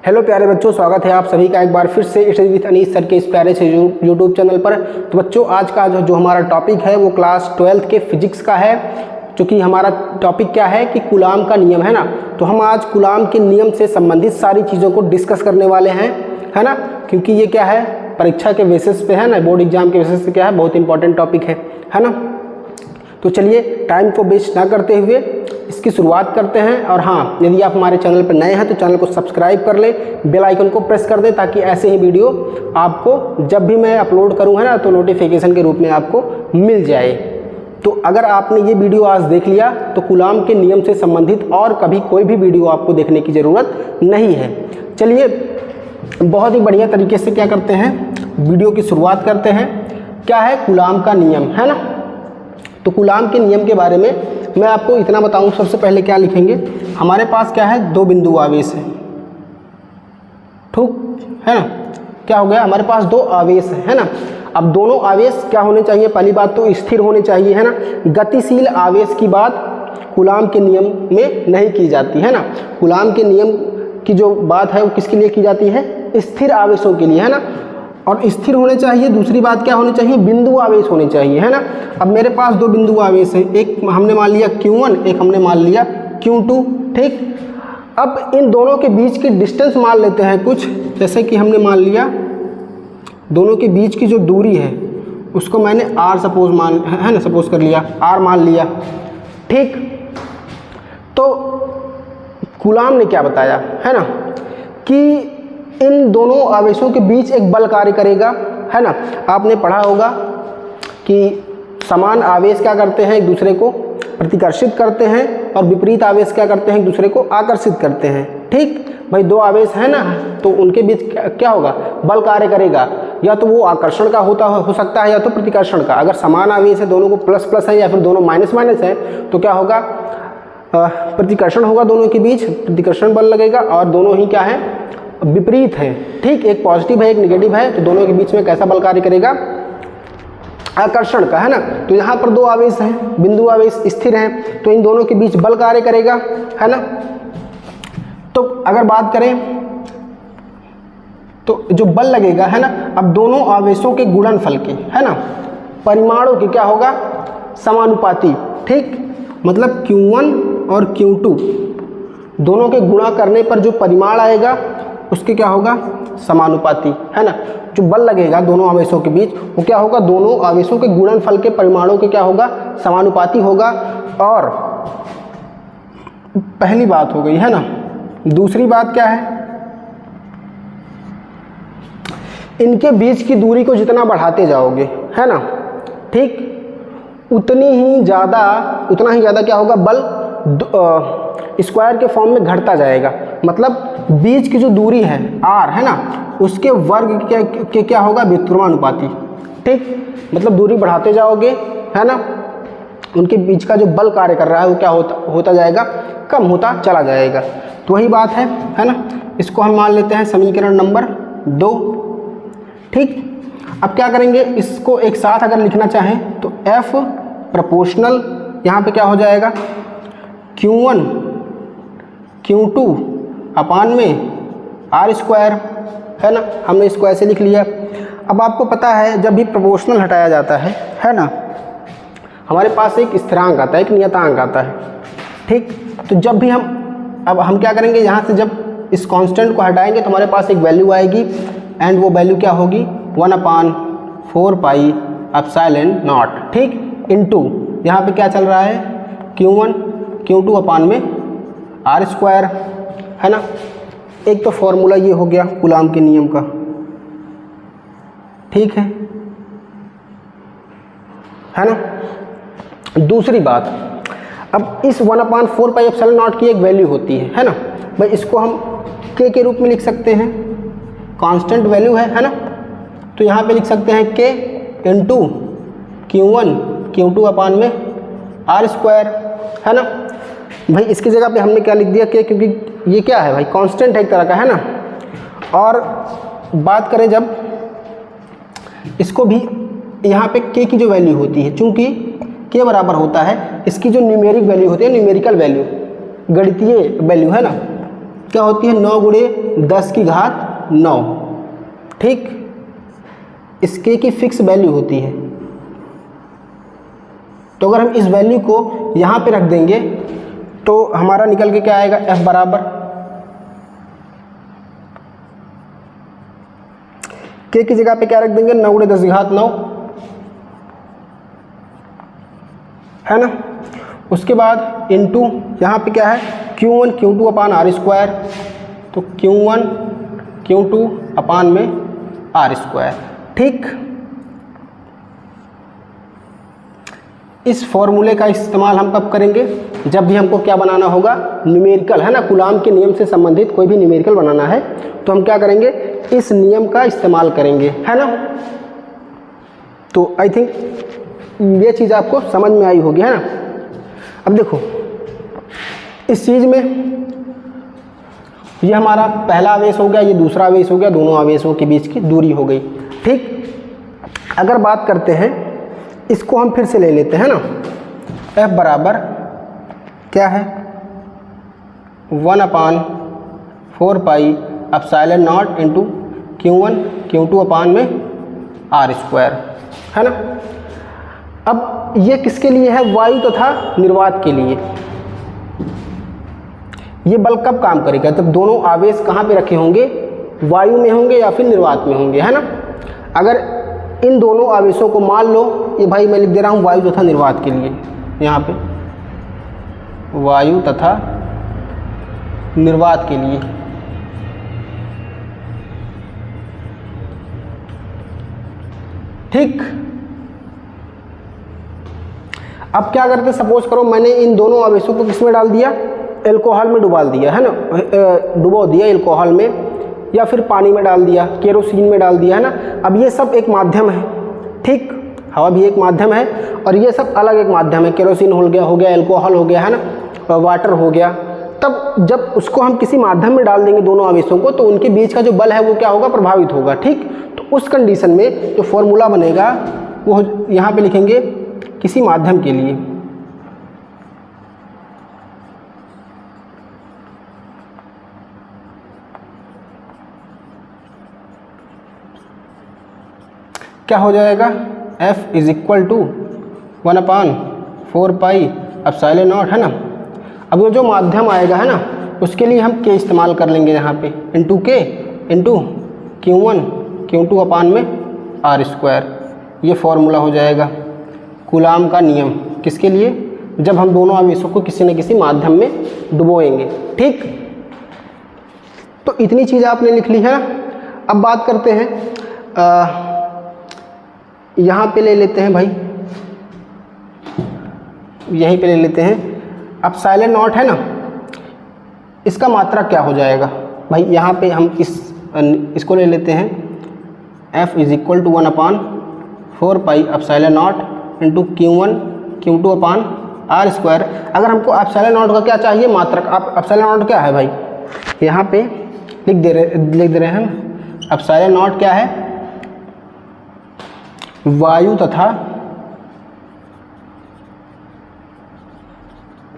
Hello प्यारे बच्चों, स्वागत है आप सभी का एक बार फिर से स्टडी विद अनीस सर के इस प्यारे से यूट्यूब चैनल पर। तो बच्चों, आज का जो हमारा टॉपिक है वो क्लास 12th के फिजिक्स का है। क्योंकि हमारा टॉपिक क्या है कि कूलाम का नियम है ना, तो हम आज कूलाम के नियम से संबंधित सारी चीज़ों को डिस्कस करने वाले हैं, है ना। क्योंकि ये क्या है, परीक्षा के बेसिस पे है ना, बोर्ड एग्जाम के बेसिस पे क्या है, बहुत इंपॉर्टेंट टॉपिक है ना। तो चलिए टाइम को वेस्ट ना करते हुए इसकी शुरुआत करते हैं। और हाँ, यदि आप हमारे चैनल पर नए हैं तो चैनल को सब्सक्राइब कर लें, बेल आइकन को प्रेस कर दें, ताकि ऐसे ही वीडियो आपको जब भी मैं अपलोड करूँ है ना, तो नोटिफिकेशन के रूप में आपको मिल जाए। तो अगर आपने ये वीडियो आज देख लिया तो कूलाम के नियम से संबंधित और कभी कोई भी वीडियो आपको देखने की ज़रूरत नहीं है। चलिए बहुत ही बढ़िया तरीके से क्या करते हैं, वीडियो की शुरुआत करते हैं। क्या है कूलाम का नियम, है ना। तो कूलाम के नियम के बारे में मैं आपको इतना बताऊं। सबसे पहले क्या लिखेंगे, हमारे पास क्या है, दो बिंदु आवेश है, ठीक है ना। क्या हो गया, हमारे पास दो आवेश है ना। अब दोनों आवेश क्या होने चाहिए, पहली बात तो स्थिर होने चाहिए, है ना। गतिशील आवेश की बात कूलाम के नियम में नहीं की जाती है ना। कूलाम के नियम की जो बात है वो किसके लिए की जाती है, स्थिर आवेशों के लिए, है ना। और स्थिर होने चाहिए। दूसरी बात क्या होनी चाहिए, बिंदु आवेश होने चाहिए, है ना। अब मेरे पास दो बिंदु आवेश हैं, एक हमने मान लिया Q1, एक हमने मान लिया Q2, ठीक। अब इन दोनों के बीच की डिस्टेंस मान लेते हैं कुछ, जैसे कि हमने मान लिया दोनों के बीच की जो दूरी है उसको मैंने R सपोज कर लिया, R मान लिया, ठीक। तो कूलाम ने क्या बताया, है ना, कि इन दोनों आवेशों के बीच एक बल कार्य करेगा, है ना। आपने पढ़ा होगा कि समान आवेश क्या करते हैं, एक दूसरे को प्रतिकर्षित करते हैं, और विपरीत आवेश क्या करते हैं, एक दूसरे को आकर्षित करते हैं, ठीक। भाई दो आवेश है ना, तो उनके बीच क्या होगा, बल कार्य करेगा। या तो वो आकर्षण का हो सकता है, या तो प्रतिकर्षण का। अगर समान आवेश है, दोनों को प्लस प्लस है, या फिर दोनों माइनस माइनस है, तो क्या होगा, प्रतिकर्षण होगा दोनों के बीच, प्रतिकर्षण बल लगेगा। और दोनों ही क्या है, विपरीत है, ठीक। एक पॉजिटिव है, एक नेगेटिव है, तो दोनों के बीच में कैसा बल कार्य करेगा, आकर्षण का, है ना। तो यहाँ पर दो आवेश हैं, बिंदु आवेश स्थिर हैं, तो इन दोनों के बीच बल कार्य करेगा, है ना। तो अगर बात करें तो जो बल लगेगा, है ना, अब दोनों आवेशों के गुणनफल के, है ना, परिमाणों के क्या होगा, समानुपाती, ठीक। मतलब Q1 और Q2 दोनों के गुणा करने पर जो परिमाण आएगा उसके क्या होगा, समानुपाती, है ना। जो बल लगेगा दोनों आवेशों के बीच वो क्या होगा, दोनों आवेशों के गुणनफल के परिमाणों के क्या होगा, समानुपाती होगा। और पहली बात हो गई, है ना। दूसरी बात क्या है, इनके बीच की दूरी को जितना बढ़ाते जाओगे, है ना, ठीक, उतना ही ज़्यादा क्या होगा, बल स्क्वायर के फॉर्म में घटता जाएगा। मतलब बीच की जो दूरी है R, है ना, उसके वर्ग के क्या होगा, व्युत्क्रमानुपाती, ठीक। मतलब दूरी बढ़ाते जाओगे, है ना, उनके बीच का जो बल कार्य कर रहा है वो क्या होता जाएगा, कम होता चला जाएगा। तो वही बात है ना। इसको हम मान लेते हैं समीकरण नंबर 2, ठीक। अब क्या करेंगे, इसको एक साथ अगर लिखना चाहें तो F प्रोपोर्शनल यहाँ पे क्या हो जाएगा, Q1 Q2 अपान में R², है ना। हमने इसको ऐसे लिख लिया। अब आपको पता है जब भी प्रोपोर्शनल हटाया जाता है ना, हमारे पास एक स्थिरांक आता है, एक नियतांक आता है, ठीक। तो जब भी अब हम क्या करेंगे, यहाँ से जब इस कांस्टेंट को हटाएंगे तो हमारे पास एक वैल्यू आएगी, एंड वो वैल्यू क्या होगी, 1/4 पाई एप्सिलॉन नॉट, ठीक, इनटू यहाँ पे क्या चल रहा है, Q1 Q2 अपान में R², है ना। एक तो फॉर्मूला ये हो गया कूलाम के नियम का, ठीक है ना। दूसरी बात, अब इस 1/4 पाई एप्सिलॉन नॉट की एक वैल्यू होती है ना। भाई इसको हम K के रूप में लिख सकते हैं, कांस्टेंट वैल्यू है ना। तो यहाँ पे लिख सकते हैं K इंटू Q1 Q2 अपान में R², है ना। भाई इसकी जगह पे हमने क्या लिख दिया, K, क्योंकि ये क्या है भाई, कांस्टेंट है एक तरह का, है ना। और बात करें जब इसको भी, यहाँ पे K की जो वैल्यू होती है, चूंकि K बराबर होता है इसकी जो न्यूमेरिक वैल्यू होती है, न्यूमेरिकल वैल्यू, गणितीय वैल्यू, है ना। क्या होती है 9 × 10 की घात 9, ठीक। इसके की फिक्स वैल्यू होती है। तो अगर हम इस वैल्यू को यहाँ पे रख देंगे तो हमारा निकल के क्या आएगा, F बराबर K की जगह पे क्या रख देंगे, 9 × 10 की घात 9, है ना। उसके बाद इनटू यहाँ पे क्या है Q1 Q2 upon R square, तो Q1 Q2 अपान में R स्क्वायर, ठीक। इस फॉर्मूले का इस्तेमाल हम कब करेंगे, जब भी हमको क्या बनाना होगा, न्यूमेरिकल, है ना, कूलाम के नियम से संबंधित कोई भी न्यूमेरिकल बनाना है तो हम क्या करेंगे, इस नियम का इस्तेमाल करेंगे, है ना। तो आई थिंक ये चीज़ आपको समझ में आई होगी, है ना। अब देखो इस चीज़ में ये हमारा पहला आवेश हो गया, ये दूसरा आवेश हो गया, दोनों आवेशों के बीच की दूरी हो गई, ठीक। अगर बात करते हैं इसको हम फिर से ले लेते हैं ना, F बराबर क्या है 1/4 pi epsilon naught into Q1 Q2 अपान में R स्क्वायर, है ना। अब ये किसके लिए है, वायु तथा निर्वात के लिए। ये बल कब काम करेगा, जब दोनों आवेश कहाँ पे रखे होंगे, वायु में होंगे या फिर निर्वात में होंगे, है ना। अगर इन दोनों आवेशों को मान लो, ये भाई मैं लिख दे रहा हूँ वायु तथा निर्वात के लिए, यहाँ पे वायु तथा निर्वात के लिए, ठीक। अब क्या करते, सपोज करो मैंने इन दोनों आवेशों को किसमें डाल दिया, एल्कोहल में डुबा दिया, है ना, डुबो दिया एल्कोहल में, या फिर पानी में डाल दिया, केरोसिन में डाल दिया, है ना। अब ये सब एक माध्यम है, ठीक, हवा भी एक माध्यम है और ये सब अलग एक माध्यम है, केरोसिन हो गया एल्कोहल हो गया, है ना, वाटर हो गया। तब जब उसको हम किसी माध्यम में डाल देंगे दोनों आवेशों को, तो उनके बीच का जो बल है वो क्या होगा, प्रभावित होगा, ठीक। तो उस कंडीशन में जो फॉर्मूला बनेगा वो यहाँ पे लिखेंगे किसी माध्यम के लिए, क्या हो जाएगा, F is equal to 1/4 pi epsilon naught, है ना। अब वो जो माध्यम आएगा, है ना, उसके लिए हम K इस्तेमाल कर लेंगे यहाँ पे, into K into Q1 Q2 अपान में R स्क्वायर। ये फॉर्मूला हो जाएगा कूलाम का नियम, किसके लिए, जब हम दोनों आवेशों को किसी न किसी माध्यम में डुबोएंगे, ठीक। तो इतनी चीज़ आपने लिख ली है। अब बात करते हैं, यहाँ पे ले लेते हैं भाई, यहीं पे ले लेते हैं एप्सिलॉन नॉट, है ना। इसका मात्रा क्या हो जाएगा भाई, यहाँ पे हम इसको ले लेते हैं, F is equal to 1/4 pi epsilon naught into Q1 Q2 upon R square. अगर हमको एप्सिलॉन नॉट का क्या चाहिए, मात्रक, आप एप्सिलॉन नॉट क्या है भाई, यहाँ पे लिख दे रहे हैं। एप्सिलॉन नॉट क्या है, वायु तथा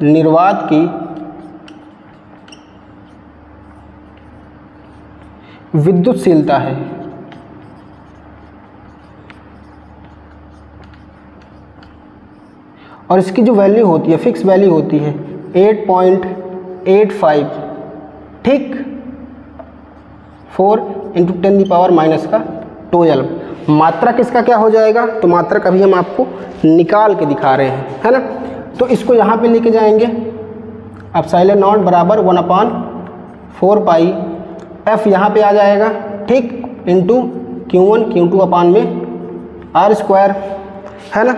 निर्वात की विद्युतशीलता है। और इसकी जो वैल्यू होती है, फिक्स वैल्यू होती है 8.85, ठीक, 4 × 10⁻⁻12। मात्रक इसका क्या हो जाएगा, तो मात्रक अभी हम आपको निकाल के दिखा रहे हैं, है ना। तो इसको यहाँ पे लेके जाएंगे, एप्सिलॉन नॉट बराबर 1/4 पाई, F यहाँ पे आ जाएगा, ठीक, इंटू Q1 Q2 अपान में R स्क्वायर, है ना।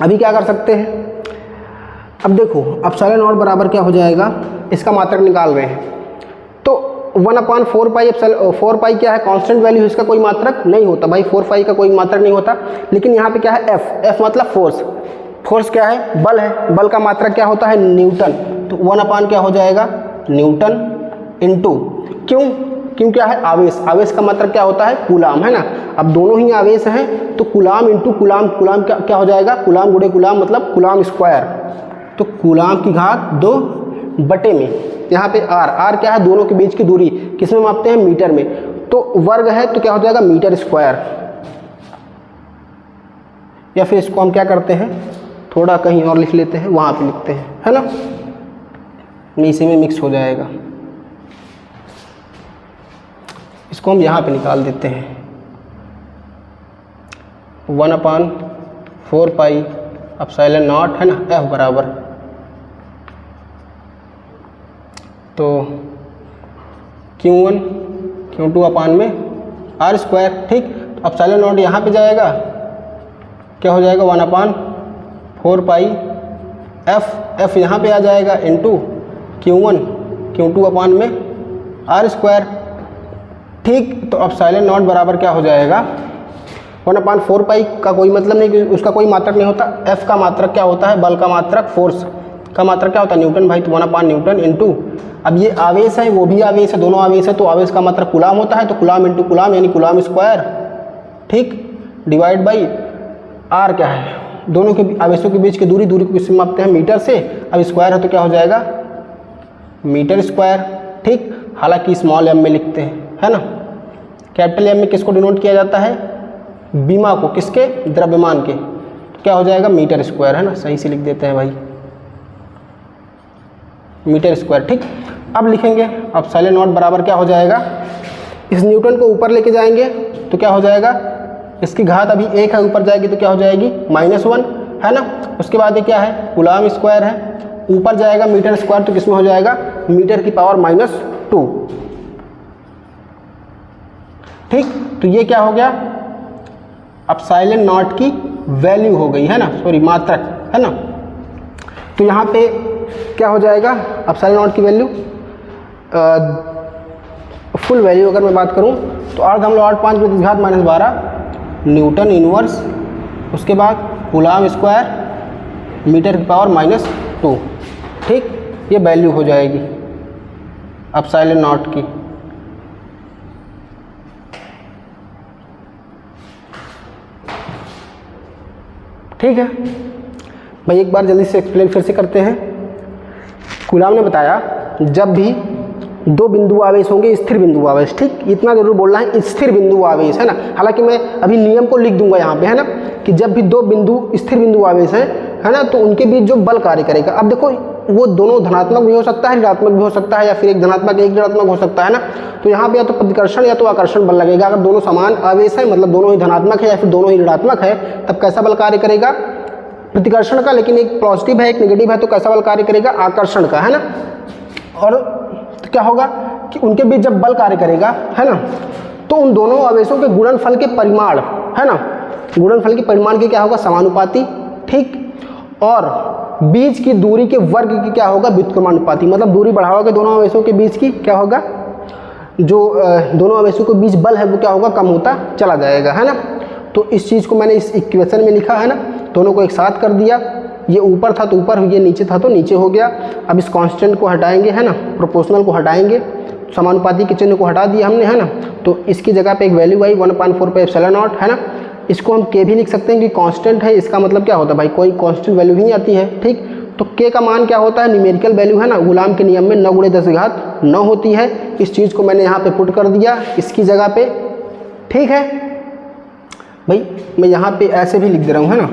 अभी क्या कर सकते हैं, अब देखो एप्सिलॉन नॉट बराबर क्या हो जाएगा, इसका मात्रक निकाल रहे हैं, तो 1/4 पाई 4 पाई क्या है, कांस्टेंट वैल्यू, इसका कोई मात्रक नहीं होता भाई, 4 पाई का कोई मात्रक नहीं होता। लेकिन यहाँ पे क्या है, F मतलब फोर्स, फोर्स क्या है, बल है, बल का मात्रक क्या होता है, न्यूटन। तो 1/, क्या हो जाएगा, न्यूटन इंटू क्यों क्या है, आवेश, आवेश का मात्रक क्या होता है, कूलाम, है ना। अब दोनों ही आवेश हैं तो कूलाम इंटू कूलाम, कूलाम क्या हो जाएगा, कूलाम गुणे कूलाम मतलब कूलाम स्क्वायर, तो कूलाम की घात 2 बटे में, यहाँ पे आर, आर क्या है, दोनों के बीच की दूरी, किस में मापते हैं, मीटर में, तो वर्ग है तो क्या हो जाएगा मीटर स्क्वायर। या फिर इसको हम क्या करते हैं, थोड़ा कहीं और लिख लेते हैं, वहाँ पे लिखते हैं, है ना, इसी में मिक्स हो जाएगा। इसको हम यहाँ पे निकाल देते हैं, 1/4 पाई एप्सिलॉन नॉट, है ना, एफ बराबर, तो Q1 Q2 अपान में आर स्क्वायर, ठीक। तो एप्सिलॉन नॉट यहाँ पे जाएगा, क्या हो जाएगा 1/4 पाई एफ, एफ यहाँ पे आ जाएगा इनटू Q1 Q2 अपान में आर स्क्वायर, ठीक। तो एप्सिलॉन नॉट बराबर क्या हो जाएगा 1/4 पाई का कोई मतलब नहीं, उसका कोई मात्रक नहीं होता, एफ का मात्रक क्या होता है, बल का मात्रक, फोर्स का मात्रक क्या होता है, न्यूटन भाई, तो 1/न्यूटन इनटू, अब ये आवेश है वो भी आवेश है, दोनों आवेश है, तो आवेश का मात्रक कूलाम होता है, तो कूलाम इनटू कूलाम यानी कूलाम स्क्वायर, ठीक, डिवाइड बाई आर क्या है, दोनों के आवेशों के बीच की दूरी, दूरी को किससे मापते हैं, मीटर से, अब स्क्वायर है तो क्या हो जाएगा मीटर स्क्वायर, ठीक। हालांकि स्मॉल एम में लिखते हैं, है ना, कैपिटल एम में किसको डिनोट किया जाता है, बीमा को, किसके, द्रव्यमान के, तो क्या हो जाएगा मीटर स्क्वायर, है ना, सही से लिख देते हैं भाई, मीटर स्क्वायर, ठीक। अब लिखेंगे एप्सिलॉन नॉट बराबर क्या हो जाएगा, इस न्यूटन को ऊपर लेके जाएंगे तो क्या हो जाएगा, इसकी घात अभी 1 है, ऊपर जाएगी तो क्या हो जाएगी -1, है ना। उसके बाद ये क्या है, कूलाम स्क्वायर है, ऊपर जाएगा मीटर स्क्वायर तो किसमें हो जाएगा, मीटर की पावर -2, ठीक। तो ये क्या हो गया, एप्सिलॉन नॉट की वैल्यू हो गई, है ना, सॉरी मात्रक, है ना। तो यहाँ पे क्या हो जाएगा एप्सिलॉन नॉट की वैल्यू, फुल वैल्यू अगर मैं बात करूँ तो अर्धमलॉट 5 की घात -12 न्यूटन इनवर्स, उसके बाद कूलाम स्क्वायर मीटर की पावर -2, ठीक। ये वैल्यू हो जाएगी एप्सिलॉन नॉट की। ठीक है भाई, एक बार जल्दी से एक्सप्लेन फिर से करते हैं। कूलाम ने बताया जब भी दो बिंदु आवेश होंगे, स्थिर बिंदु आवेश, ठीक, इतना जरूर बोलना है, स्थिर बिंदु आवेश, है ना। हालांकि मैं अभी नियम को लिख दूंगा यहाँ पे, है ना, कि जब भी दो बिंदु स्थिर बिंदु आवेश हैं, है ना, तो उनके बीच जो बल कार्य करेगा, अब देखो वो दोनों धनात्मक भी हो सकता है, ऋणात्मक भी हो सकता है, या फिर एक धनात्मक एक ऋणात्मक हो सकता है ना। तो यहाँ पे या तो प्रतिकर्षण या तो आकर्षण बल लगेगा। अगर दोनों समान आवेश है, मतलब दोनों ही धनात्मक है या फिर दोनों ही ऋणात्मक है, तब कैसा बल कार्य करेगा, प्रतिकर्षण का, लेकिन एक पॉजिटिव है एक नेगेटिव है, तो कैसा बल कार्य करेगा, आकर्षण का, है ना। और तो क्या होगा कि उनके बीच जब बल कार्य करेगा, है ना, तो उन दोनों आवेशों के गुणनफल के परिमाण, है ना, गुणनफल के परिमाण के क्या होगा, समानुपाती, ठीक। और बीच की दूरी के वर्ग की क्या होगा, व्युत्क्रमानुपाती, मतलब दूरी बढ़ाओगे दोनों आवेशों के बीच की, क्या होगा, जो दोनों आवेशों के बीच बल है वो क्या होगा, कम होता चला जाएगा, है ना। तो इस चीज़ को मैंने इस इक्वेशन में लिखा है ना, दोनों को एक साथ कर दिया, ये ऊपर था तो ऊपर, ये नीचे था तो नीचे हो गया। अब इस कांस्टेंट को हटाएंगे, है ना, प्रोपोर्शनल को हटाएंगे, समानुपाती के चिन्ह को हटा दिया हमने, है ना। तो इसकी जगह पे एक वैल्यू आई 1/4 पे एप्सिलॉन नॉट, है ना। इसको हम के भी लिख सकते हैं कि कांस्टेंट है, इसका मतलब क्या होता है भाई, कोई कांस्टेंट वैल्यू ही नहीं आती है, ठीक। तो के का मान क्या होता है, न्यूमेरिकल वैल्यू, है ना, गुलाम के नियम में 9 × 10⁻9 होती है। इस चीज़ को मैंने यहाँ पे पुट कर दिया इसकी जगह पे, ठीक है भाई। मैं यहाँ पे ऐसे भी लिख दे रहा हूँ, है ना,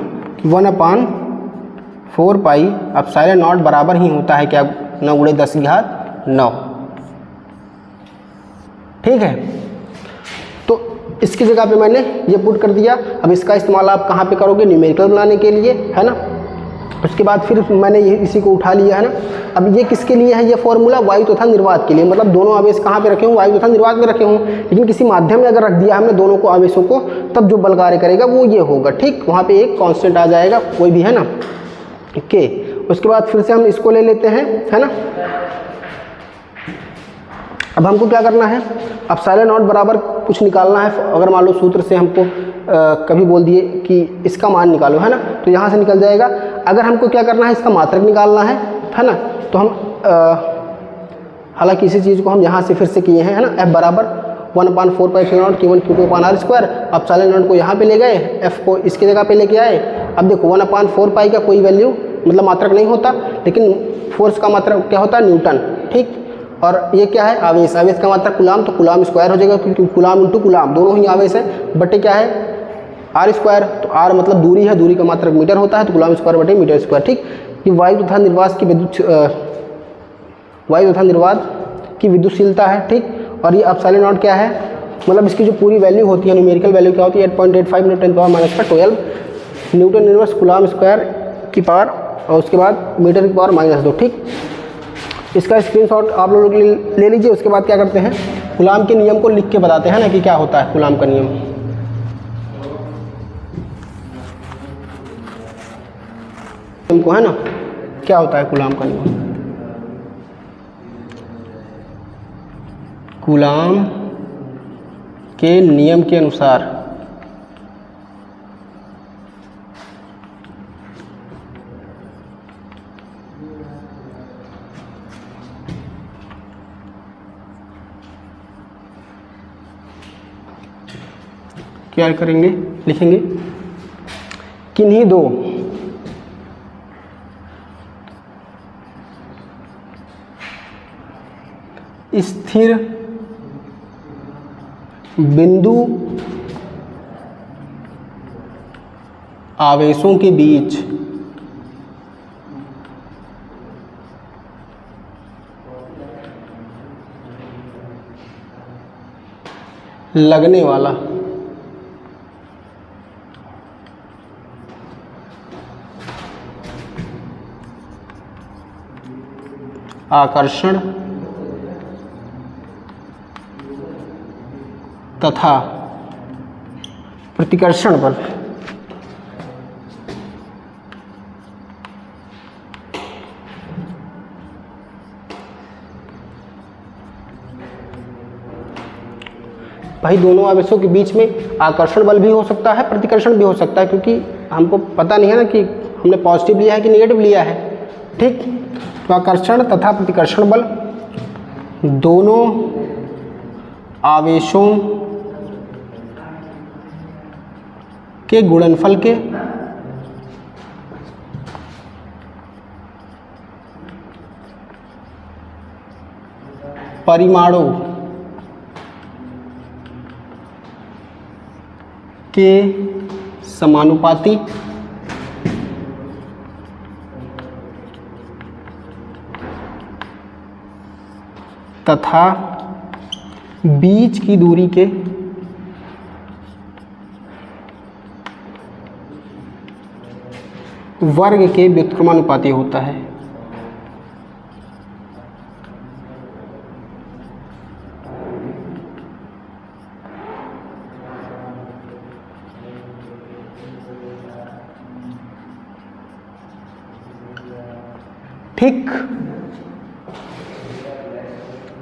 1/4 पाई एप्सिलॉन नॉट बराबर ही होता है क्या, 9 × 10⁻9, ठीक है। तो इसकी जगह पे मैंने ये पुट कर दिया। अब इसका इस्तेमाल आप कहाँ पे करोगे, न्यूमेरिकल बनाने के लिए, है ना। उसके बाद फिर मैंने ये इसी को उठा लिया, है ना। अब ये किसके लिए है, ये फॉर्मूला वायु तथा निर्वात के लिए, मतलब दोनों आवेश कहाँ पे रखे हूँ, वायु तथा निर्वात में रखे हूँ। लेकिन किसी माध्यम में अगर रख दिया हमने दोनों को आवेशों को, तब जो बल कार्य करेगा वो ये होगा, ठीक। वहाँ पे एक कांस्टेंट आ जाएगा कोई भी, है ना, के। उसके बाद फिर से हम इसको ले लेते हैं, है ना। अब हमको क्या करना है, एप्सिलॉन नॉट बराबर कुछ निकालना है। अगर मान लो सूत्र से हमको कभी बोल दिए कि इसका मान निकालो, है ना, तो यहाँ से निकल जाएगा। अगर हमको क्या करना है, इसका मात्रक निकालना है ना, तो हम हालांकि इसी चीज़ को हम यहाँ से फिर से किए हैं, है ना। एफ बराबर 1/4 pi epsilon not Q1 Q2 upon R square. Epsilon not को यहाँ पे ले गए, एफ को इसकी जगह पे लेके आए। अब देखो 1/4 पाई का कोई वैल्यू मतलब मात्रक नहीं होता, लेकिन फोर्स का मात्रक क्या होता है, न्यूटन। ठीक, और ये क्या है, आवेश। आवेश का मात्रक कूलाम, तो कूलाम स्क्वायर हो जाएगा, क्योंकि कूलाम इंटू कूलाम दोनों ही आवेश है। बटे क्या है, आर स्क्वायर, तो आर मतलब दूरी है, दूरी का मात्रक मीटर होता है, तो कूलाम स्क्वायर बटे मीटर स्क्वायर। ठीक, ये वायु तथा निर्वात की विद्युतशीलता है। ठीक, और ये एप्सिलॉन नॉट क्या है, मतलब इसकी जो पूरी वैल्यू होती है, न्यूमेरिकल वैल्यू क्या होती है, 8.85 × 10⁻⁻12 न्यूटन इनवर्स कूलाम स्क्वायर की पावर, और उसके बाद मीटर की पावर -2। ठीक, इसका स्क्रीनशॉट आप लोग ले लीजिए। उसके बाद क्या करते हैं, कूलाम के नियम को लिख के बताते हैं ना कि क्या होता है कूलाम का नियम। को है ना, क्या होता है कूलाम का नियम। कूलाम के नियम के अनुसार क्या करेंगे, लिखेंगे, किन्हीं दो स्थिर बिंदु आवेशों के बीच लगने वाला आकर्षण तथा प्रतिकर्षण बल भाई दोनों आवेशों के बीच में आकर्षण बल भी हो सकता है, प्रतिकर्षण भी हो सकता है, क्योंकि हमको पता नहीं है ना कि हमने पॉजिटिव लिया है कि नेगेटिव लिया है। ठीक, तो आकर्षण तथा प्रतिकर्षण बल दोनों आवेशों के गुणनफल के परिमाणों के समानुपाती तथा बीच की दूरी के वर्ग के व्युत्क्रमानुपाती होता है। ठीक,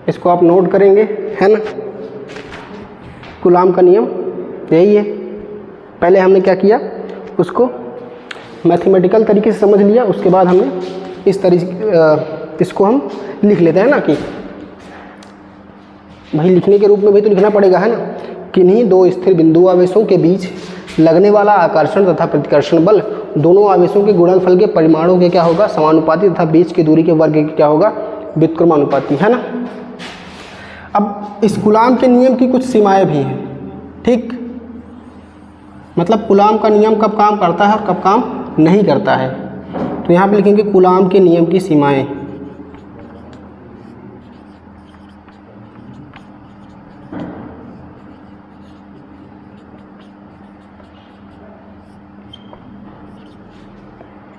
इसको आप नोट करेंगे, है ना। कूलाम का नियम यही है। पहले हमने क्या किया, उसको मैथमेटिकल तरीके से समझ लिया, उसके बाद हमने इस तरीके इसको हम लिख लेते हैं ना, कि भाई लिखने के रूप में भी तो लिखना पड़ेगा, है ना। किन्हीं दो स्थिर बिंदु आवेशों के बीच लगने वाला आकर्षण तथा प्रतिकर्षण बल दोनों आवेशों के गुणनफल के परिमाणों के क्या होगा, समानुपाती तथा बीच की दूरी के वर्ग के क्या होगा, व्युत्क्रमानुपाती, है ना। अब इस कूलाम के नियम की कुछ सीमाएं भी हैं। ठीक, मतलब कूलाम का नियम कब काम करता है और कब काम नहीं करता है। तो यहाँ पे लिखेंगे कूलाम के नियम की सीमाएं।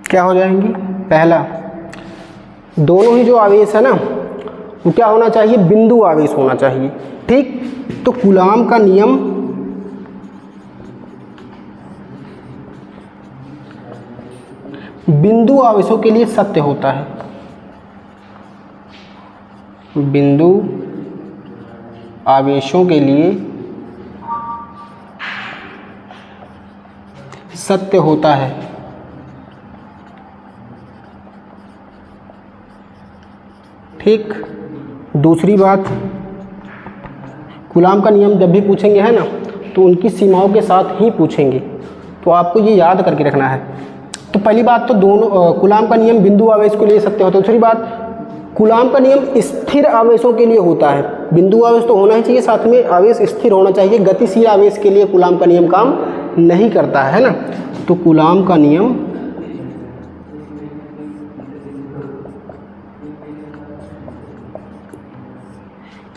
क्या हो जाएंगी, पहला, दोनों ही जो आवेश है ना वो क्या होना चाहिए, बिंदु आवेश होना चाहिए। ठीक, तो कूलाम का नियम बिंदु आवेशों के लिए सत्य होता है। बिंदु आवेशों के लिए सत्य होता है। ठीक, दूसरी बात, कूलाम का नियम जब भी पूछेंगे, है ना, तो उनकी सीमाओं के साथ ही पूछेंगे, तो आपको ये याद करके रखना है। तो पहली बात तो दोनों कूलाम का नियम बिंदु आवेश के लिए सत्य होता है। दूसरी बात, कूलाम का नियम स्थिर आवेशों के लिए होता है। बिंदु आवेश तो होना ही चाहिए, साथ में आवेश स्थिर होना चाहिए। गतिशील आवेश के लिए कूलाम का नियम काम नहीं करता है ना। तो कूलाम का नियम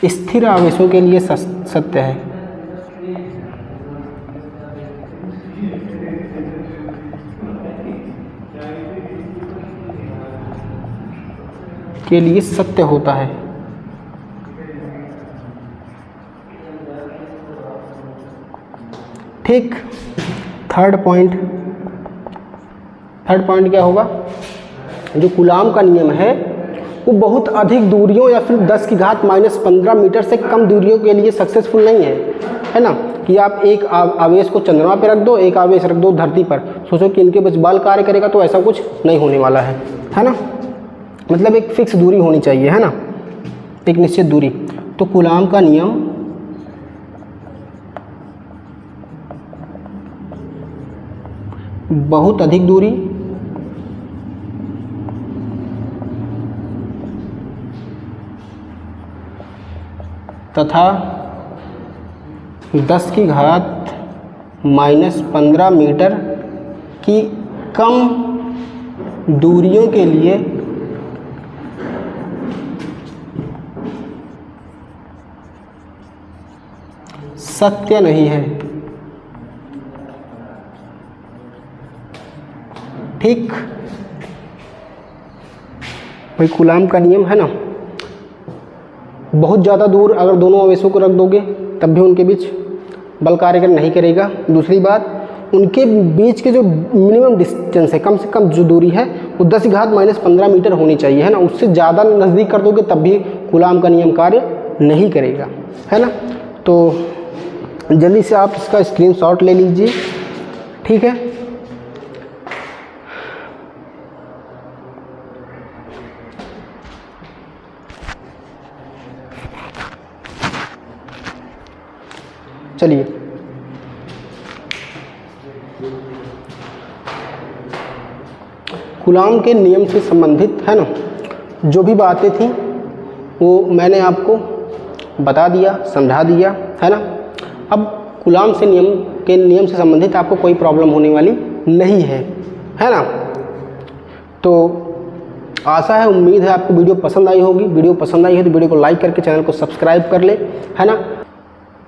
स्थिर आवेशों के लिए सत्य है। के लिए सत्य होता है। ठीक। थर्ड पॉइंट क्या होगा? जो कूलाम का नियम है वो बहुत अधिक दूरियों या फिर 10 की घात -15 मीटर से कम दूरियों के लिए सक्सेसफुल नहीं है ना। कि आप एक आवेश को चंद्रमा पे रख दो, एक आवेश रख दो धरती पर, सोचो कि इनके बीच बल कार्य करेगा, तो ऐसा कुछ नहीं होने वाला है ना। मतलब एक फिक्स दूरी होनी चाहिए, है ना, एक निश्चित दूरी। तो कूलाम का नियम बहुत अधिक दूरी तथा 10 की घात -15 मीटर की कम दूरियों के लिए सत्य नहीं है। ठीक। भाई कूलाम का नियम है ना, बहुत ज़्यादा दूर अगर दोनों आवेशों को रख दोगे तब भी उनके बीच बल कार्य नहीं करेगा। दूसरी बात, उनके बीच के जो मिनिमम डिस्टेंस है, कम से कम जो दूरी है वो 10 की घात -15 मीटर होनी चाहिए, है ना। उससे ज़्यादा नज़दीक कर दोगे तब भी कूलाम का नियम कार्य नहीं करेगा, है ना। तो जल्दी से आप इसका स्क्रीनशॉट ले लीजिए, ठीक है। चलिए, कूलाम के नियम से संबंधित, है ना, जो भी बातें थी वो मैंने आपको बता दिया, समझा दिया, है ना। अब कूलाम के नियम से संबंधित आपको कोई प्रॉब्लम होने वाली नहीं है ना। तो आशा है, उम्मीद है आपको वीडियो पसंद आई होगी। वीडियो पसंद आई है तो वीडियो को लाइक करके चैनल को सब्सक्राइब कर ले, है ना।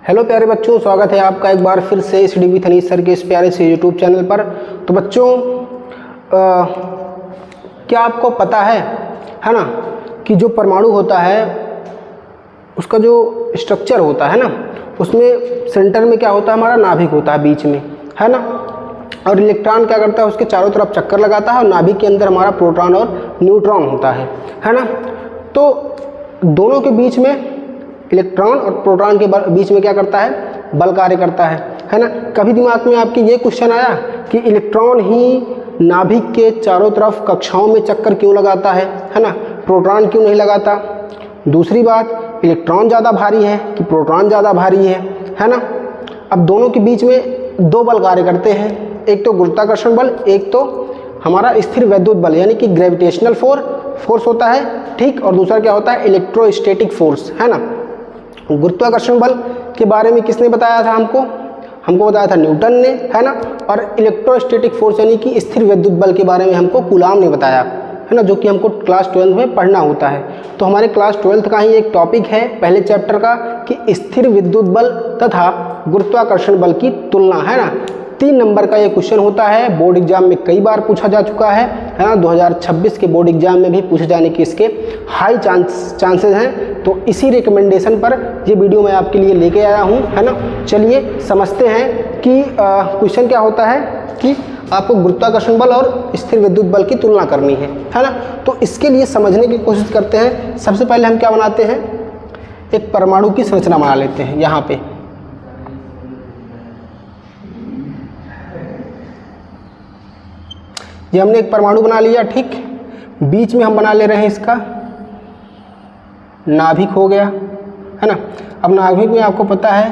हेलो प्यारे बच्चों, स्वागत है आपका एक बार फिर से स्टडी विद अनीश सर के इस प्यारे से यूट्यूब चैनल पर। तो बच्चों, क्या आपको पता है ना, कि जो परमाणु होता है उसका जो स्ट्रक्चर होता है ना, उसमें सेंटर में क्या होता है, हमारा नाभिक होता है बीच में, है ना। और इलेक्ट्रॉन क्या करता है, उसके चारों तरफ चक्कर लगाता है और नाभिक के अंदर हमारा प्रोटॉन और न्यूट्रॉन होता है ना। तो दोनों के बीच में, इलेक्ट्रॉन और प्रोटॉन के बीच में क्या करता है, बल कार्य करता है ना। कभी दिमाग में आपके ये क्वेश्चन आया कि इलेक्ट्रॉन ही नाभिक के चारों तरफ कक्षाओं में चक्कर क्यों लगाता है ना, प्रोटॉन क्यों नहीं लगाता? दूसरी बात, इलेक्ट्रॉन ज़्यादा भारी है कि प्रोटॉन ज़्यादा भारी है ना। अब दोनों के बीच में दो बल कार्य करते हैं, एक तो गुरुत्वाकर्षण बल, एक तो हमारा स्थिर वैद्युत बल यानी कि ग्रेविटेशनल फोर्स होता है, ठीक। और दूसरा क्या होता है, इलेक्ट्रोस्टैटिक फोर्स, है ना। गुरुत्वाकर्षण बल के बारे में किसने बताया था हमको बताया था न्यूटन ने, है ना। और इलेक्ट्रोस्टैटिक फोर्स यानी कि स्थिर वैद्युत बल के बारे में हमको कूलाम ने बताया, है ना, जो कि हमको क्लास 12 में पढ़ना होता है। तो हमारे क्लास 12 का ही एक टॉपिक है पहले चैप्टर का कि स्थिर विद्युत बल तथा गुरुत्वाकर्षण बल की तुलना, है ना। 3 नंबर का ये क्वेश्चन होता है, बोर्ड एग्जाम में कई बार पूछा जा चुका है ना। 2026 के बोर्ड एग्जाम में भी पूछे जाने के इसके हाई चांसेस हैं। तो इसी रिकमेंडेशन पर ये वीडियो मैं आपके लिए लेके आया हूँ, है ना। चलिए समझते हैं कि क्वेश्चन क्या होता है कि आपको गुरुत्वाकर्षण बल और स्थिर विद्युत बल की तुलना करनी है ना। तो इसके लिए समझने की कोशिश करते हैं। सबसे पहले हम क्या बनाते हैं, एक परमाणु की संरचना बना लेते हैं। यहाँ पे ये हमने एक परमाणु बना लिया, ठीक। बीच में हम बना ले रहे हैं इसका नाभिक, हो गया, है ना। अब नाभिक में आपको पता है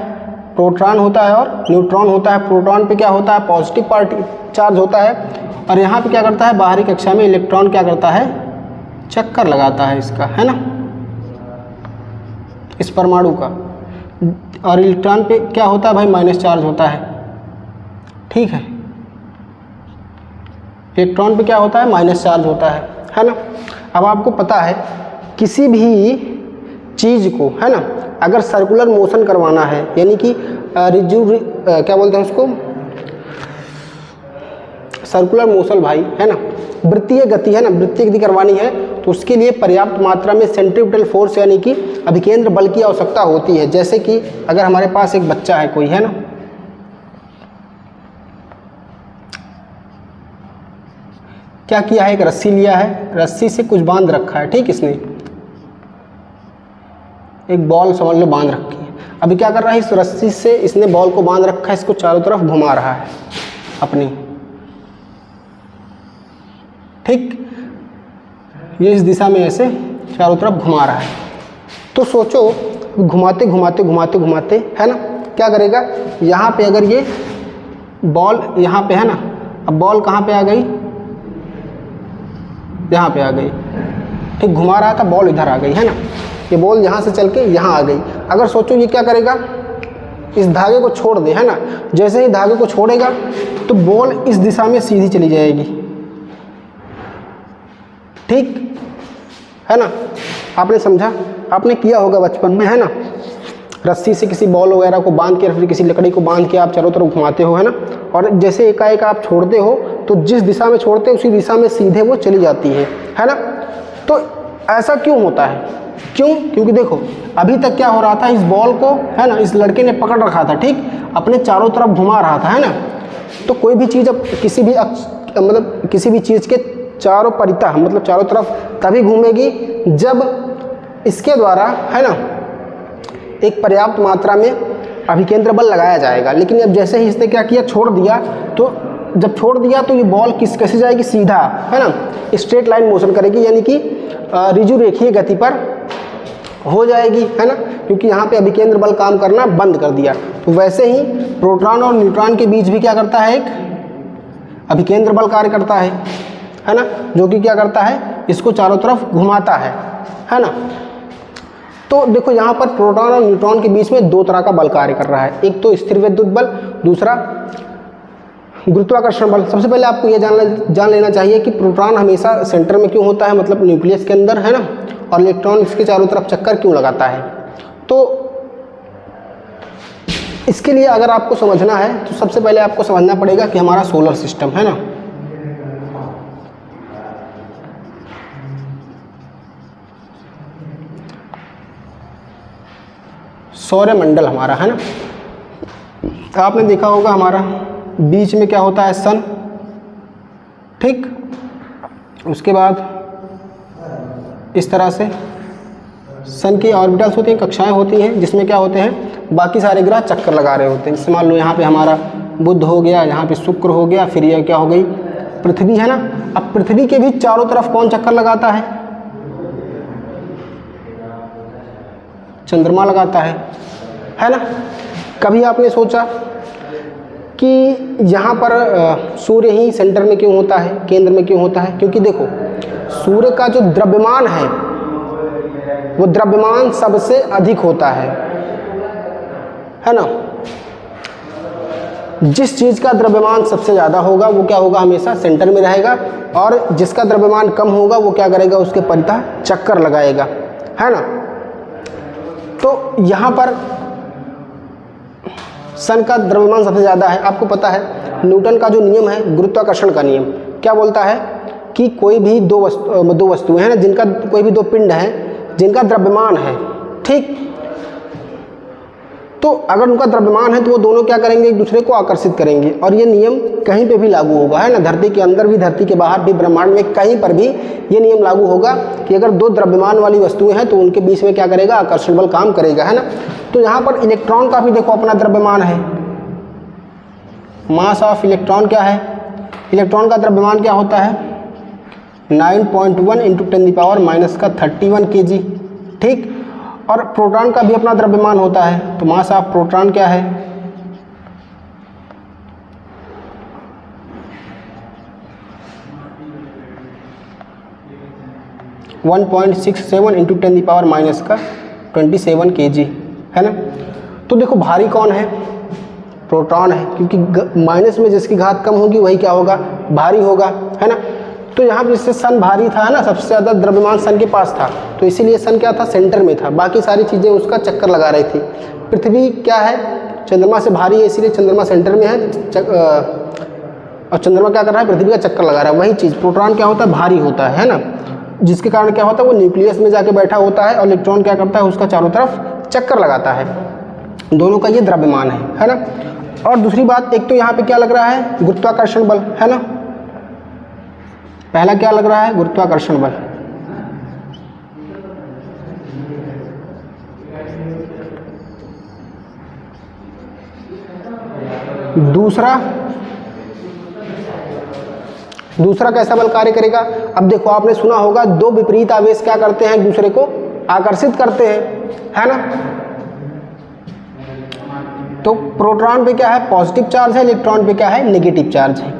प्रोटॉन होता है और न्यूट्रॉन होता है। प्रोटॉन पे क्या होता है, पॉजिटिव चार्ज होता है और यहाँ पे क्या करता है, बाहरी कक्षा में इलेक्ट्रॉन क्या करता है, चक्कर लगाता है इसका, है ना, इस परमाणु का। और इलेक्ट्रॉन पे क्या होता है भाई, माइनस चार्ज होता है, ठीक है। इलेक्ट्रॉन पे क्या होता है, माइनस चार्ज होता है ना। अब आपको पता है किसी भी चीज़ को, है ना, अगर सर्कुलर मोशन करवाना है, यानी कि क्या बोलते हैं उसको, सर्कुलर मोशन भाई, है ना, वृत्तीय गति, है ना, वृत्तीय गति करवानी है, तो उसके लिए पर्याप्त मात्रा में सेंट्रीपिटल फोर्स यानी कि अभिकेंद्र बल की आवश्यकता होती है। जैसे कि अगर हमारे पास एक बच्चा है कोई, है ना, क्या किया है, एक रस्सी लिया है, रस्सी से कुछ बांध रखा है, ठीक, इसने एक बॉल समझ लो बांध रखी है। अभी क्या कर रहा है, इस रस्सी से इसने बॉल को बांध रखा है, इसको चारों तरफ घुमा रहा है अपनी, ठीक, ये इस दिशा में ऐसे चारों तरफ घुमा रहा है। तो सोचो घुमाते घुमाते घुमाते घुमाते, है ना, क्या करेगा, यहाँ पे अगर ये बॉल यहाँ पे है ना, अब बॉल कहाँ पे आ गई, यहाँ पे आ गई, ठीक, घुमा रहा था, बॉल इधर आ गई, है ना, ये बॉल यहाँ से चल के यहाँ आ गई। अगर सोचो ये क्या करेगा, इस धागे को छोड़ दे, है ना, जैसे ही धागे को छोड़ेगा तो बॉल इस दिशा में सीधी चली जाएगी, ठीक है ना। आपने समझा, आपने किया होगा बचपन में, है ना, रस्सी से किसी बॉल वगैरह को बांध के, फिर किसी लकड़ी को बांध के आप चारों तरफ घुमाते हो, है ना, और जैसे एकाएक आप छोड़ते हो तो जिस दिशा में छोड़ते हो उसी दिशा में सीधे वो चली जाती है ना। तो ऐसा क्यों होता है, क्यों, क्योंकि देखो अभी तक क्या हो रहा था, इस बॉल को, है ना, इस लड़के ने पकड़ रखा था, ठीक, अपने चारों तरफ घुमा रहा था, है ना। तो कोई भी चीज़ अब किसी भी मतलब किसी भी चीज़ के चारों परितः, मतलब चारों तरफ तभी घूमेगी जब इसके द्वारा, है ना, एक पर्याप्त मात्रा में अभिकेंद्र बल लगाया जाएगा। लेकिन अब जैसे ही इसने क्या किया, छोड़ दिया, तो जब छोड़ दिया तो ये बॉल कैसे जाएगी, सीधा, है ना, स्ट्रेट लाइन मोशन करेगी, यानी कि ऋजु रेखीय गति पर हो जाएगी, है ना, क्योंकि यहाँ पे अभिकेंद्र बल काम करना बंद कर दिया। तो वैसे ही प्रोटॉन और न्यूट्रॉन के बीच भी क्या करता है, एक अभिकेंद्र बल कार्य करता है ना, जो कि क्या करता है, इसको चारों तरफ घुमाता है ना। तो देखो यहाँ पर प्रोटॉन और न्यूट्रॉन के बीच में दो तरह का बल कार्य कर रहा है, एक तो स्थिर विद्युत बल, दूसरा गुरुत्वाकर्षण बल। सबसे पहले आपको ये जान लेना चाहिए कि प्रोटॉन हमेशा सेंटर में क्यों होता है, मतलब न्यूक्लियस के अंदर, है ना, और इलेक्ट्रॉन इसके चारों तरफ चक्कर क्यों लगाता है। तो इसके लिए अगर आपको समझना है तो सबसे पहले आपको समझना पड़ेगा कि हमारा सोलर सिस्टम, है ना, सौरमंडल हमारा, है ना, आपने देखा होगा हमारा बीच में क्या होता है, सन, ठीक, उसके बाद इस तरह से सन की ऑर्बिटल्स होती हैं, कक्षाएं होती हैं, जिसमें क्या होते हैं, बाकी सारे ग्रह चक्कर लगा रहे होते हैं। जैसे मान लो यहाँ पे हमारा बुध हो गया, यहाँ पे शुक्र हो गया, फिर यह क्या हो गई, पृथ्वी, है ना। अब पृथ्वी के भी चारों तरफ कौन चक्कर लगाता है, चंद्रमा लगाता है ना। कभी आपने सोचा कि यहाँ पर सूर्य ही सेंटर में क्यों होता है, केंद्र में क्यों होता है? क्योंकि देखो सूर्य का जो द्रव्यमान है वो द्रव्यमान सबसे अधिक होता है ना। जिस चीज़ का द्रव्यमान सबसे ज़्यादा होगा वो क्या होगा, हमेशा सेंटर में रहेगा, और जिसका द्रव्यमान कम होगा वो क्या करेगा, उसके परितः चक्कर लगाएगा, है ना। तो यहाँ पर सन का द्रव्यमान सबसे ज़्यादा है। आपको पता है न्यूटन का जो नियम है गुरुत्वाकर्षण का नियम क्या बोलता है कि कोई भी दो वस्तुएं हैं ना, जिनका कोई भी दो पिंड हैं जिनका द्रव्यमान है, ठीक, तो अगर उनका द्रव्यमान है तो वो दोनों क्या करेंगे, एक दूसरे को आकर्षित करेंगे। और ये नियम कहीं पे भी लागू होगा, है ना, धरती के अंदर भी, धरती के बाहर भी, ब्रह्मांड में कहीं पर भी ये नियम लागू होगा कि अगर दो द्रव्यमान वाली वस्तुएं हैं तो उनके बीच में क्या करेगा, आकर्षण बल काम करेगा, है ना। तो यहाँ पर इलेक्ट्रॉन का भी देखो अपना द्रव्यमान है, मास ऑफ इलेक्ट्रॉन क्या है, इलेक्ट्रॉन का द्रव्यमान क्या होता है 9.1 × 10⁻³ kg, ठीक। और प्रोटॉन का भी अपना द्रव्यमान होता है, तो मास ऑफ प्रोटॉन क्या है, 1.67 इंटू 10⁻⁻27 kg, है ना। तो देखो भारी कौन है, प्रोटॉन है, क्योंकि माइनस में जिसकी घात कम होगी वही क्या होगा, भारी होगा, है ना। तो यहाँ पर जिससे सन भारी था ना, सबसे ज़्यादा द्रव्यमान सन के पास था, तो इसीलिए सन क्या था, सेंटर में था, बाकी सारी चीज़ें उसका चक्कर लगा रही थी। पृथ्वी क्या है, चंद्रमा से भारी है, इसीलिए चंद्रमा सेंटर में है, और चंद्रमा क्या कर रहा है, पृथ्वी का चक्कर लगा रहा है। वही चीज़ प्रोटॉन क्या होता है, भारी होता है ना, जिसके कारण क्या होता है, वो न्यूक्लियस में जाके बैठा होता है, और इलेक्ट्रॉन क्या करता है, उसका चारों तरफ चक्कर लगाता है। दोनों का ये द्रव्यमान है ना। और दूसरी बात, एक तो यहाँ पे क्या लग रहा है, गुरुत्वाकर्षण बल, है ना। पहला क्या लग रहा है, गुरुत्वाकर्षण बल। दूसरा कैसा बल कार्य करेगा। अब देखो आपने सुना होगा, दो विपरीत आवेश क्या करते हैं, एक दूसरे को आकर्षित करते हैं, है ना। तो प्रोटॉन पे क्या है, पॉजिटिव चार्ज है, इलेक्ट्रॉन पे क्या है, नेगेटिव चार्ज है।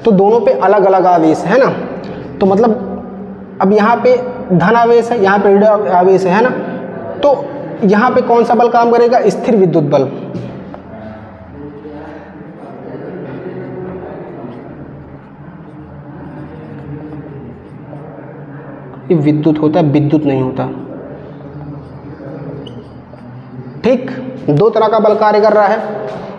तो दोनों पे अलग अलग आवेश है ना। तो मतलब अब यहाँ पे धन आवेश है, यहाँ पे ऋण आवेश है ना। तो यहाँ पे कौन सा बल काम करेगा, स्थिर विद्युत बल। ये विद्युत होता है, विद्युत नहीं होता, ठीक। दो तरह का बल कार्य कर रहा है,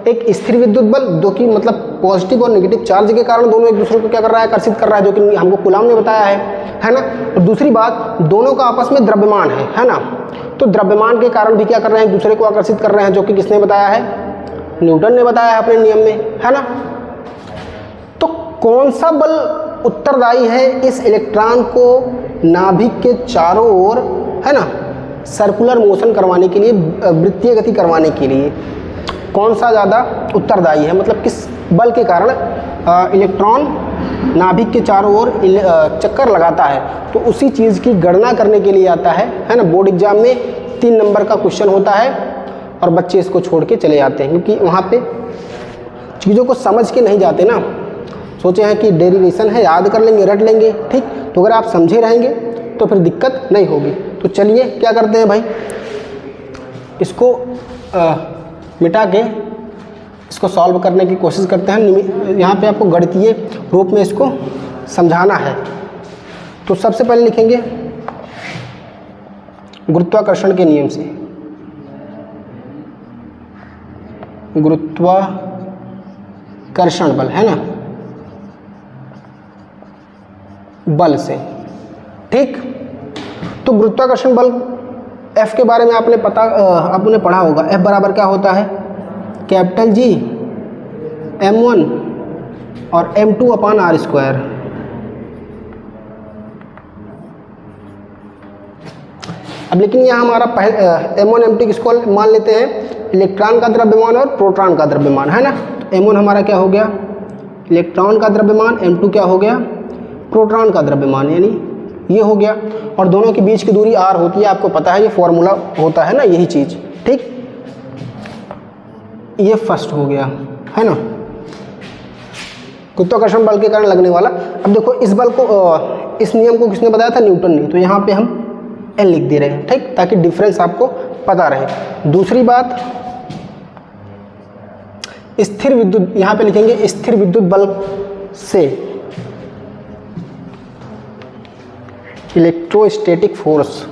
एक स्थिर विद्युत बल जो कि मतलब पॉजिटिव और नेगेटिव चार्ज के कारण दोनों एक दूसरे को क्या कर रहा है, आकर्षित कर रहा है, जो कि हमको कूलाम ने बताया है ना। और दूसरी बात, दोनों का आपस में द्रव्यमान है ना। तो द्रव्यमान के कारण भी क्या कर रहे हैं, एक दूसरे को आकर्षित कर रहे हैं, जो कि किसने बताया है, न्यूटन ने बताया है अपने नियम में, है ना। तो कौन सा बल उत्तरदायी है इस इलेक्ट्रॉन को नाभिक के चारों ओर, है ना, सर्कुलर मोशन करवाने के लिए, वृत्तीय गति करवाने के लिए कौन सा ज़्यादा उत्तरदायी है, मतलब किस बल के कारण इलेक्ट्रॉन नाभिक के चारों ओर चक्कर लगाता है। तो उसी चीज़ की गणना करने के लिए आता है ना। बोर्ड एग्जाम में 3 नंबर का क्वेश्चन होता है और बच्चे इसको छोड़ के चले जाते हैं, क्योंकि वहाँ पे चीज़ों को समझ के नहीं जाते ना। सोचे हैं कि डेरिवेशन है, याद कर लेंगे, रट लेंगे, ठीक। तो अगर आप समझे रहेंगे तो फिर दिक्कत नहीं होगी। तो चलिए क्या करते हैं भाई, इसको मिटा के इसको सॉल्व करने की कोशिश करते हैं। यहाँ पे आपको गणितीय रूप में इसको समझाना है। तो सबसे पहले लिखेंगे गुरुत्वाकर्षण के नियम से, गुरुत्वाकर्षण बल, है ना, बल से, ठीक। तो गुरुत्वाकर्षण बल F के बारे में आपने पढ़ा होगा। F बराबर क्या होता है, कैपिटल G m1 और m2 अपान r स्क्वायर। अब लेकिन यहाँ हमारा m1 m2 किसको मान लेते हैं, इलेक्ट्रॉन का द्रव्यमान और प्रोटॉन का द्रव्यमान, है ना। तो m1 हमारा क्या हो गया, इलेक्ट्रॉन का द्रव्यमान, m2 क्या हो गया, प्रोटॉन का द्रव्यमान, यानी ये हो गया। और दोनों के बीच की दूरी r होती है, आपको पता है, ये फॉर्मूला होता है ना, यही चीज़, ठीक। ये फर्स्ट हो गया, है ना, गुरुत्वाकर्षण बल के कारण लगने वाला। अब देखो इस बल को, इस नियम को किसने बताया था, न्यूटन ने। तो यहाँ पे हम L लिख दे रहे हैं, ठीक, ताकि डिफरेंस आपको पता रहे। दूसरी बात, स्थिर विद्युत, यहाँ पे लिखेंगे स्थिर विद्युत बल से इलेक्ट्रोस्टैटिक फोर्स,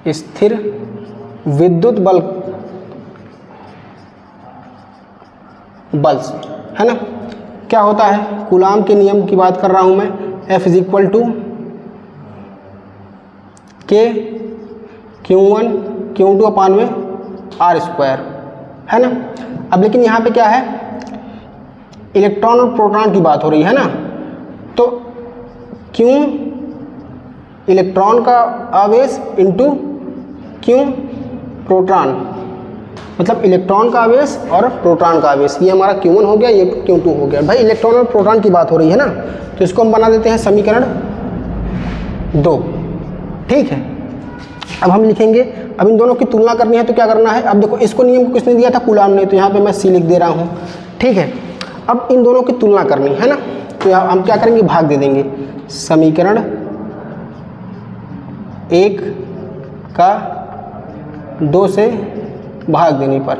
स्थिर विद्युत बल से, है ना। क्या होता है, कूलाम के नियम की बात कर रहा हूं मैं, F = K Q1 Q2 अपान में r स्क्वायर, है ना। अब लेकिन यहाँ पे क्या है, इलेक्ट्रॉन और प्रोटॉन की बात हो रही है ना। तो क्यों इलेक्ट्रॉन का आवेश इंटू क्यों प्रोटॉन, मतलब इलेक्ट्रॉन का आवेश और प्रोटॉन का आवेश, ये हमारा Q1 हो गया, ये Q2 हो गया। भाई इलेक्ट्रॉन और प्रोटॉन की बात हो रही है ना, तो इसको हम बना देते हैं समीकरण 2, ठीक है। अब हम लिखेंगे, अब इन दोनों की तुलना करनी है, तो क्या करना है, अब देखो इसको नियम को किसने दिया था, कूलाम ने, तो यहाँ पे मैं C लिख दे रहा हूँ, ठीक है। अब इन दोनों की तुलना करनी है ना, तो हम क्या करेंगे, भाग दे देंगे। समीकरण 1 का 2 से भाग देने पर।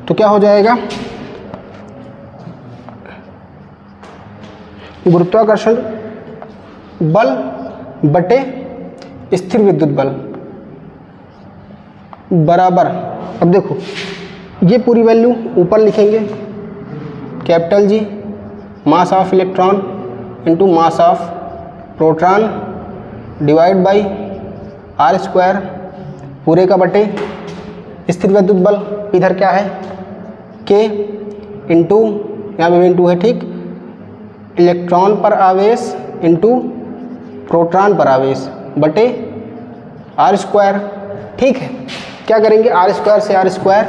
तो क्या हो जाएगा, गुरुत्वाकर्षण बल बटे स्थिर विद्युत बल बराबर, अब देखो ये पूरी वैल्यू ऊपर लिखेंगे, capital G mass of electron into mass of proton divide by R square पूरे का बटे स्थिर विद्युत बल इधर क्या है के इंटू, यहाँ पे इंटू है ठीक, इलेक्ट्रॉन पर आवेश इंटू प्रोटॉन पर आवेश बटे आर स्क्वायर। ठीक है, क्या करेंगे, आर स्क्वायर से आर स्क्वायर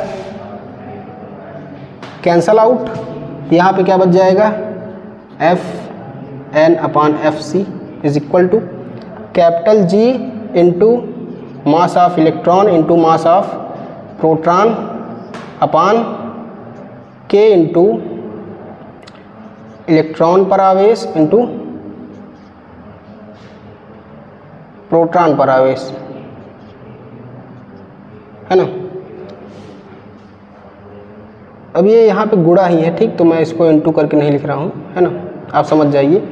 कैंसल आउट, यहाँ पे क्या बच जाएगा, F N upon F C is equal to capital G into mass of electron into mass of proton upon K into electron पर आवेश इंटू प्रोटॉन पर आवेश, है ना। अब ये यहाँ पे गुणा ही है ठीक, तो मैं इसको इंटू करके नहीं लिख रहा हूँ, है ना, आप समझ जाइए।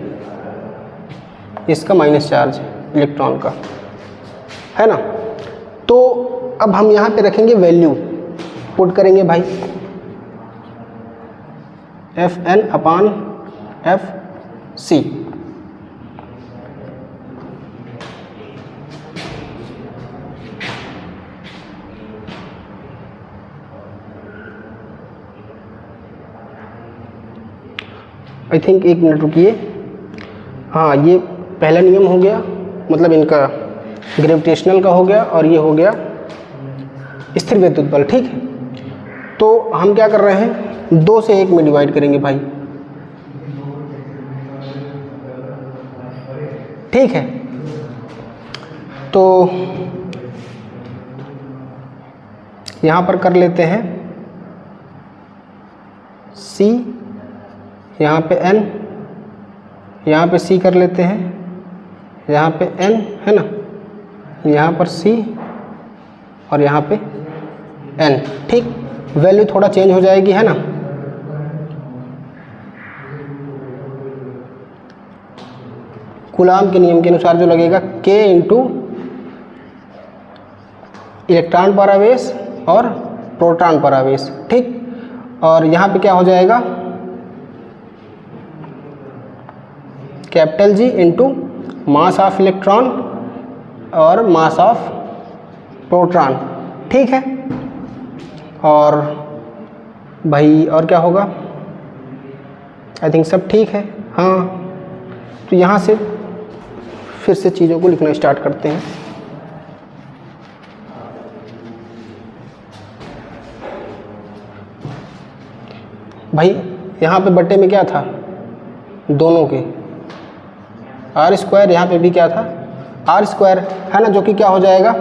इसका माइनस चार्ज है इलेक्ट्रॉन का, है ना। तो अब हम यहाँ पे रखेंगे वैल्यू, पुट करेंगे भाई F N upon F C. I think एक मिनट रुकिए, हाँ ये पहला नियम हो गया, मतलब इनका ग्रेविटेशनल का हो गया, और ये हो गया स्थिर विद्युत बल। ठीक है, तो हम क्या कर रहे हैं, 2 से 1 में डिवाइड करेंगे भाई। ठीक है, तो यहाँ पर कर लेते हैं C, यहाँ पे N, यहाँ पे C कर लेते हैं, यहाँ पे N है ना, यहाँ पर C और यहाँ पे N। ठीक, वैल्यू थोड़ा चेंज हो जाएगी, है ना। कूलाम के नियम के अनुसार जो लगेगा K इंटू इलेक्ट्रॉन पर आवेश और प्रोटॉन पर आवेश। ठीक, और यहाँ पे क्या हो जाएगा, capital G into mass of electron और मास ऑफ प्रोटॉन। ठीक है, और भाई और क्या होगा, आई थिंक सब ठीक है। हाँ, तो यहाँ से फिर से चीज़ों को लिखना स्टार्ट करते हैं। भाई यहाँ पे बट्टे में क्या था, दोनों के आर स्क्वायर, यहाँ पे भी क्या था आर स्क्वायर, है ना, जो कि क्या हो जाएगा,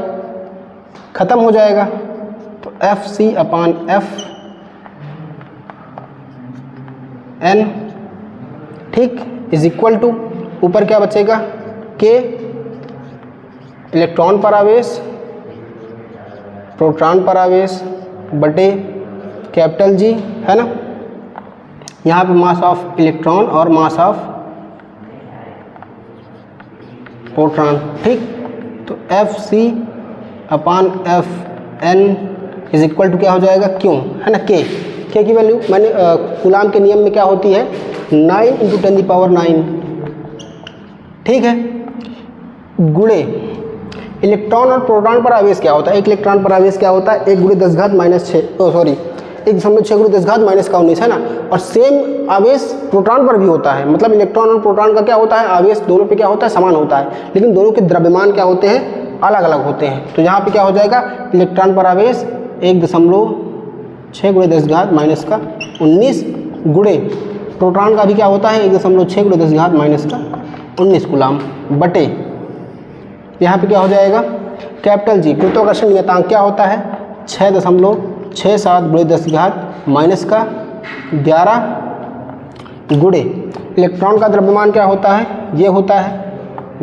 ख़त्म हो जाएगा। तो F C upon F N, ठीक, इज इक्वल टू, ऊपर क्या बचेगा, के इलेक्ट्रॉन पर आवेश प्रोटॉन पर आवेश बटे कैपिटल जी, है ना, यहाँ पे मास ऑफ इलेक्ट्रॉन और मास ऑफ प्रोटॉन। ठीक, तो F C upon F N is equal to क्या हो जाएगा, क्यों, है ना, के की वैल्यू मैंने कूलाम के नियम में क्या होती है, 9 × 10⁹। ठीक है, गुणे इलेक्ट्रॉन और प्रोटॉन पर आवेश क्या होता है, एक इलेक्ट्रॉन पर आवेश क्या होता है, 1 × 10⁻⁻⁶, सॉरी 1.6 × 10⁻⁻⁹, है ना। और सेम आवेश प्रोटॉन पर भी होता है, मतलब इलेक्ट्रॉन और प्रोटॉन का क्या होता है, आवेश दोनों पे क्या होता है, समान होता है, लेकिन दोनों के द्रव्यमान क्या होते हैं, अलग अलग होते हैं। तो यहाँ पे क्या हो जाएगा, इलेक्ट्रॉन पर आवेश 1.6 × 10⁻⁻19 गुणे प्रोटॉन का भी क्या होता है, 1.6 × 10⁻⁻19 कूलाम बटे, यहाँ पे क्या हो जाएगा, कैपिटल जी गुरुत्वाकर्षण नियतांक क्या होता है, 6.67 × 10⁻⁻11 गुणे इलेक्ट्रॉन का द्रव्यमान क्या होता है, ये होता है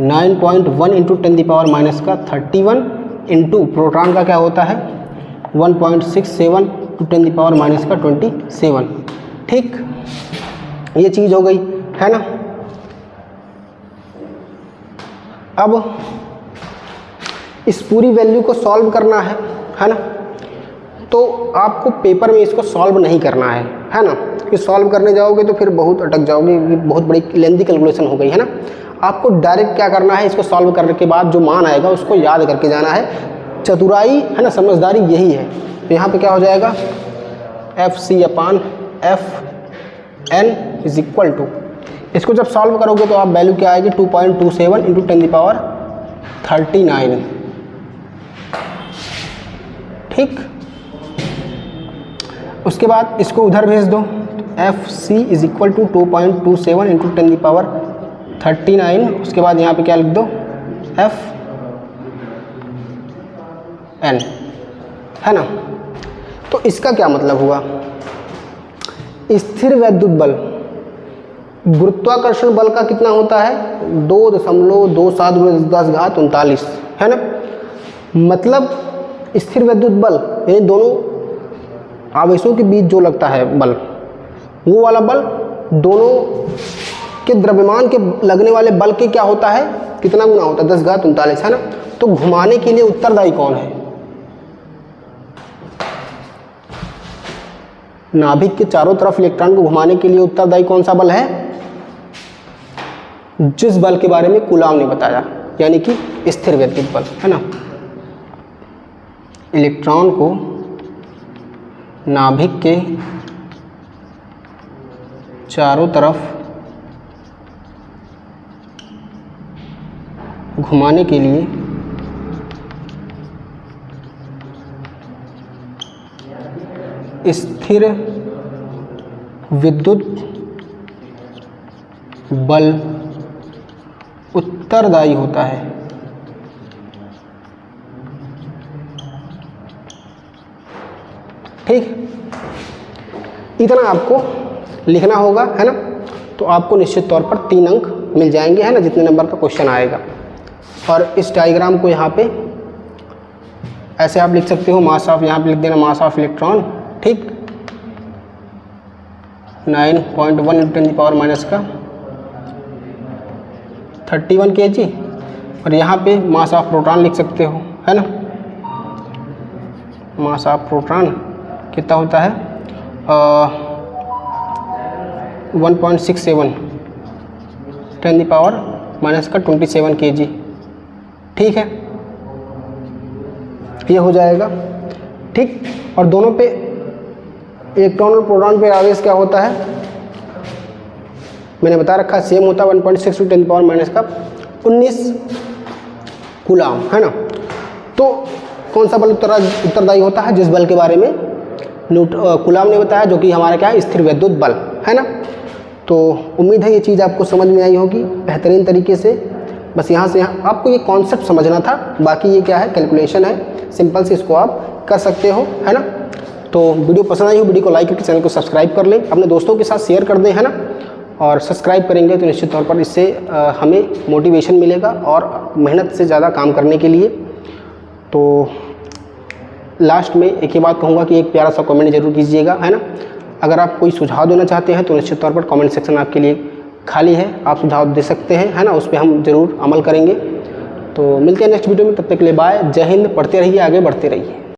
9.1 इंटू 10⁻⁻31 इंटू प्रोटॉन का क्या होता है 1.67 टू 10⁻⁻27। ठीक, ये चीज़ हो गई है ना। अब इस पूरी वैल्यू को सॉल्व करना है ना। तो आपको पेपर में इसको सॉल्व नहीं करना है ना, कि सॉल्व करने जाओगे तो फिर बहुत अटक जाओगे, बहुत बड़ी लेंथी कैलकुलेशन हो गई है ना। आपको डायरेक्ट क्या करना है, इसको सॉल्व करने के बाद जो मान आएगा उसको याद करके जाना है। चतुराई है ना, समझदारी यही है। तो यहाँ पे क्या हो जाएगा FC/FN इज इक्वल टू, इसको जब सॉल्व करोगे तो आप वैल्यू क्या आएगी 2.27 इंटू 10⁻39। ठीक, उसके बाद इसको उधर भेज दो, FC is equal to 2.27 into 10⁻39। उसके बाद यहाँ पे क्या लिख दो FN, है ना। तो इसका क्या मतलब हुआ, स्थिर वैद्युत बल गुरुत्वाकर्षण बल का कितना होता है 2.27×10⁻39 है ना। मतलब स्थिर वैद्युत बल यानी दोनों आवेशों के बीच जो लगता है बल, वो वाला बल दोनों के द्रव्यमान के लगने वाले बल के क्या होता है, कितना गुना होता है 10⁻39 है ना। तो घुमाने के लिए उत्तरदायी कौन है, नाभिक के चारों तरफ इलेक्ट्रॉन को घुमाने के लिए उत्तरदायी कौन सा बल है, जिस बल के बारे में कूलाम ने बताया, यानी कि स्थिर वैद्युत बल है ना। इलेक्ट्रॉन को नाभिक के चारों तरफ घुमाने के लिए स्थिर विद्युत बल उत्तरदायी होता है। ठीक, इतना आपको लिखना होगा है ना। तो आपको निश्चित तौर पर 3 अंक मिल जाएंगे है ना, जितने नंबर का क्वेश्चन आएगा। और इस डायग्राम को यहाँ पे ऐसे आप लिख सकते हो, मास ऑफ, यहाँ पे लिख देना मास ऑफ इलेक्ट्रॉन। ठीक, 9.1 इंटू 10⁻31 kg, और यहाँ पे मास ऑफ प्रोटॉन लिख सकते हो है ना। मास ऑफ प्रोटॉन कितना होता है 1.67 10⁻⁻27 kg। ठीक है, ये हो जाएगा। ठीक, और दोनों पे इलेक्ट्रॉन और प्रोटॉन पे आवेश क्या होता है मैंने बता रखा, सेम होता है 1.6 टू 10⁻⁻19 कूलाम है ना। तो कौन सा बल उत्तरदायी होता है, जिस बल के बारे में कूलाम ने बताया, जो कि हमारा क्या है स्थिर वैद्युत बल है ना। तो उम्मीद है ये चीज़ आपको समझ में आई होगी बेहतरीन तरीके से। बस यहाँ से यहाँ आपको ये कॉन्सेप्ट समझना था, बाकी ये क्या है कैलकुलेशन है, सिंपल से इसको आप कर सकते हो है ना। तो वीडियो पसंद आई हो, वीडियो को लाइक करके चैनल को सब्सक्राइब कर लें, अपने दोस्तों के साथ शेयर कर दें है ना। और सब्सक्राइब करेंगे तो निश्चित तौर पर इससे हमें मोटिवेशन मिलेगा और मेहनत से ज़्यादा काम करने के लिए। तो लास्ट में एक ही बात कहूँगा कि एक प्यारा सा कमेंट जरूर कीजिएगा है ना। अगर आप कोई सुझाव देना चाहते हैं तो निश्चित तौर पर कमेंट सेक्शन आपके लिए खाली है, आप सुझाव दे सकते हैं है ना, उस पर हम ज़रूर अमल करेंगे। तो मिलते हैं नेक्स्ट वीडियो में, तब तक के लिए बाय, जय हिंद। पढ़ते रहिए, आगे बढ़ते रहिए।